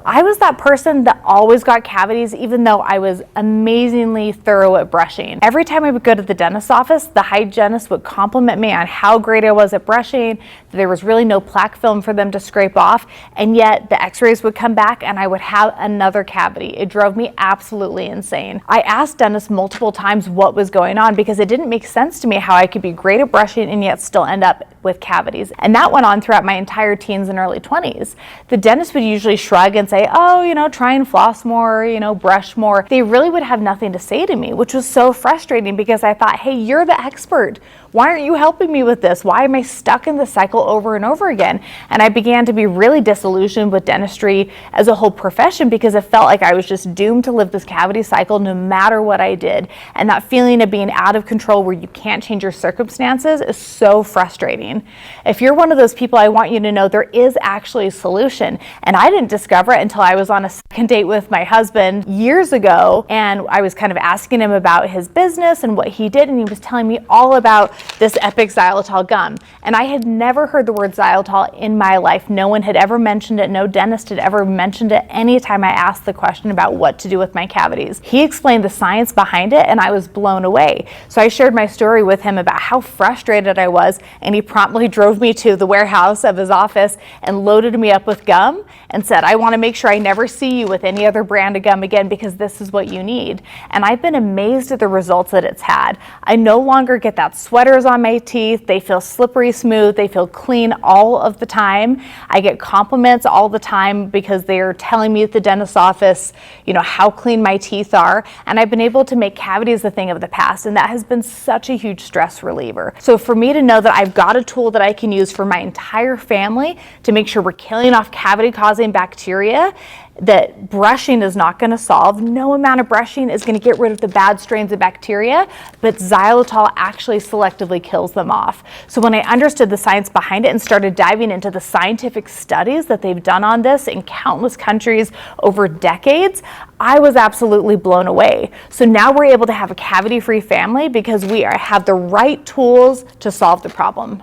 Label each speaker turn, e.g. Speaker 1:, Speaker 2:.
Speaker 1: I was that person that always got cavities even though I was amazingly thorough at brushing. Every time I would go to the dentist's office, the hygienist would compliment me on how great I was at brushing, that there was really no plaque film for them to scrape off, and yet the x-rays would come back and I would have another cavity. It drove me absolutely insane. I asked dentists multiple times what was going on because it didn't make sense to me how I could be great at brushing and yet still end up with cavities. And that went on throughout my entire teens and early 20s. The dentist would usually shrug and say, oh, try and floss more, brush more. They really would have nothing to say to me, which was so frustrating because I thought, hey, you're the expert. Why aren't you helping me with this? Why am I stuck in the cycle over and over again? And I began to be really disillusioned with dentistry as a whole profession because it felt like I was just doomed to live this cavity cycle no matter what I did. And that feeling of being out of control where you can't change your circumstances is so frustrating. If you're one of those people, I want you to know there is actually a solution. And I didn't discover it until I was on a second date with my husband years ago. And I was kind of asking him about his business and what he did. And he was telling me all about this epic xylitol gum. And I had never heard the word xylitol in my life. No one had ever mentioned it. No dentist had ever mentioned it anytime I asked the question about what to do with my cavities. He explained the science behind it and I was blown away. So I shared my story with him about how frustrated I was, and he promptly drove me to the warehouse of his office and loaded me up with gum and said, I want to make sure I never see you with any other brand of gum again because this is what you need. And I've been amazed at the results that it's had. I no longer get that sweaters on my teeth. They feel slippery smooth. They feel clean all of the time. I get compliments all the time because they're telling me at the dentist's office, how clean my teeth are. And I've been able to make cavities a thing of the past, and that has been such a huge stress reliever. So for me to know that I've got a tool that I can use for my entire family to make sure we're killing off cavity-causing bacteria that brushing is not going to solve. No amount of brushing is going to get rid of the bad strains of bacteria, but xylitol actually selectively kills them off. So when I understood the science behind it and started diving into the scientific studies that they've done on this in countless countries over decades, I was absolutely blown away. So now we're able to have a cavity-free family because we have the right tools to solve the problem.